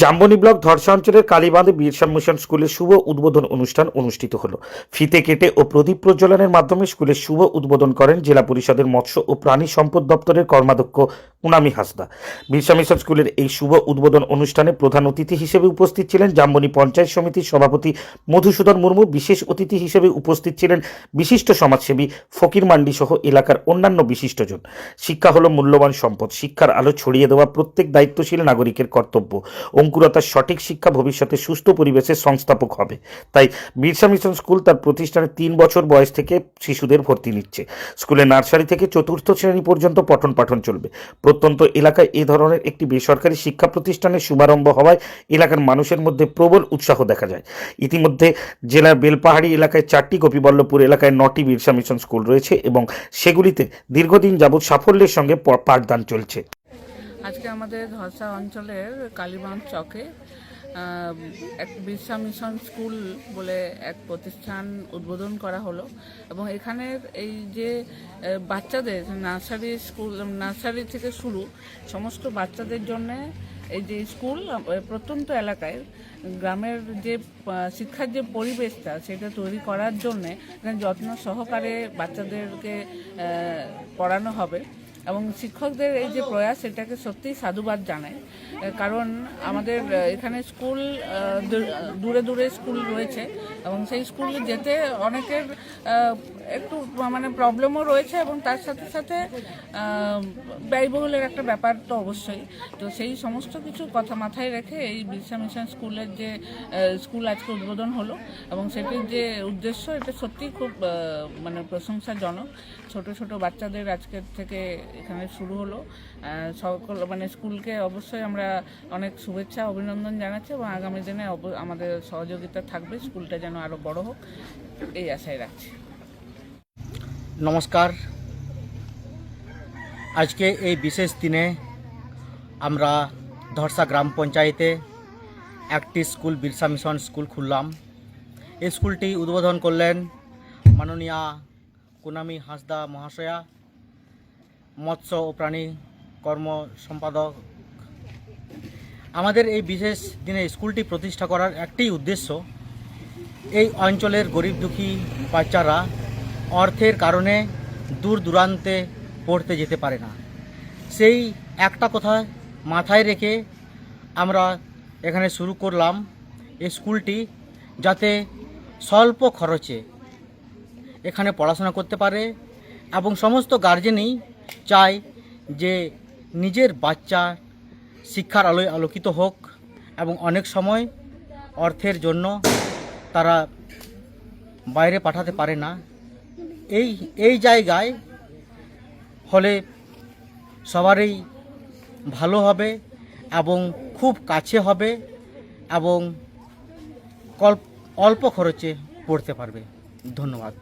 Jamboni block ধরসা অঞ্চলের কালীবাঁধ Birsa mission স্কুলের শুভ উদ্বোধন অনুষ্ঠান অনুষ্ঠিত হলো। ফিতে কেটে ও প্রদীপ প্রজ্বলনের মাধ্যমে স্কুলের শুভ উদ্বোধন করেন জেলা পরিষদের মৎস্য ও প্রাণী সম্পদ দপ্তরের কর্মাধ্যক্ষ কুনামি হাসদা। বিরসা মিশন স্কুলের এই শুভ উদ্বোধন অনুষ্ঠানে প্রধান অতিথি হিসেবে উপস্থিত ছিলেন জাম্বনী পঞ্চায়েত সমিতির সভাপতি মধুসূদন মুর্মু। বিশেষ অতিথি হিসেবে উপস্থিত ছিলেন বিশিষ্ট সমাজসেবী ফকির মান্ডি সহ এলাকার অন্যান্য বিশিষ্টজন। শিক্ষা হলো মূল্যবান সম্পদ। শিক্ষার আলো ছড়িয়ে দেওয়া প্রত্যেক দায়িত্বশীল নাগরিকের কর্তব্য। অঙ্কুরতার সঠিক শিক্ষা ভবিষ্যতে সুস্থ পরিবেশের সংস্থাপক হবে। তাই বিরসা মিশন স্কুল তার প্রতিষ্ঠানে 3 বছর বয়স থেকে শিশুদের ভর্তি নিচ্ছে। স্কুলে নার্সারি থেকে 4র্থ শ্রেণী পর্যন্ত পঠন পাঠন চলবে। প্রত্যন্ত এলাকায় এ ধরনের একটি বেসরকারি শিক্ষা প্রতিষ্ঠানের শুভারম্ভ হওয়ায় এলাকার মানুষের মধ্যে প্রবল উৎসাহ দেখা যায়। ইতিমধ্যে জেলার বেলপাহাড়ি এলাকায় 4টি, গোপীবল্লভপুর এলাকায় 9টি বিরসা মিশন স্কুল রয়েছে এবং সেগুলিতে দীর্ঘদিন যাবৎ সাফল্যের সঙ্গে পাঠদান চলছে। আজকে আমাদের ধরসা অঞ্চলের কালীবাঁধ চকে এক বিরসা মিশন স্কুল বলে এক প্রতিষ্ঠান উদ্বোধন করা হলো এবং এখানের এই যে বাচ্চাদের নার্সারি থেকে শুরু সমস্ত বাচ্চাদের জন্যে এই যে স্কুল প্রত্যন্ত এলাকায় গ্রামের যে শিক্ষার যে পরিবেশটা সেটা তৈরি করার জন্যে এখানে যত্ন সহকারে বাচ্চাদেরকে পড়ানো হবে এবং শিক্ষকদের এই যে প্রয়াস সেটাকে সত্যিই সাধুবাদ জানায়। কারণ আমাদের এখানে স্কুল দূরে দূরে স্কুল রয়েছে এবং সেই স্কুলে যেতে অনেকের একটু প্রবলেমও রয়েছে এবং তার সাথে সাথে ব্যয়বহুলের একটা ব্যাপার তো অবশ্যই। তো সেই সমস্ত কিছু কথা মাথায় রেখে এই বিরসা মিশন স্কুলের যে স্কুল আজকে উদ্বোধন হলো এবং সেটির যে উদ্দেশ্য এটা সত্যিই খুব প্রশংসাজনক। ছোট ছোট বাচ্চাদের আজকের থেকে এখানে শুরু হলো। সকল স্কুলকে অবশ্যই আমরা অনেক শুভেচ্ছা অভিনন্দন জানাচ্ছি এবং আগামী দিনে আমাদের সহযোগিতা থাকবে, স্কুলটা যেন আরও বড় হোক এই আশায় রাখছি। নমস্কার। আজকে এই বিশেষ দিনে আমরা ধরসা গ্রাম পঞ্চায়েতে একটি স্কুল বিরসা মিশন স্কুল খুললাম। এই স্কুলটি উদ্বোধন করলেন মাননীয়া কুনামি হাসদা মহাশয়া, মৎস্য ও প্রাণী কর্ম সম্পাদক। আমাদের এই বিশেষ দিনে স্কুলটি প্রতিষ্ঠা করার একটি উদ্দেশ্য, এই অঞ্চলের গরিব দুঃখী বাচ্চারা অর্থের কারণে দূর দূরান্তে পড়তে যেতে পারে না। সেই একটা কথা মাথায় রেখে আমরা এখানে শুরু করলাম এই স্কুলটি, যাতে স্বল্প খরচে এখানে পড়াশোনা করতে পারে এবং সমস্ত গার্জেনই চায় যে নিজের বাচ্চা শিক্ষার আলোয় আলোকিত হোক এবং অনেক সময় অর্থের জন্য তারা বাইরে পাঠাতে পারে না। এই জায়গায় হলে সবারই ভালো হবে এবং খুব কাছে হবে এবং অল্প খরচে পড়তে পারবে। ধন্যবাদ।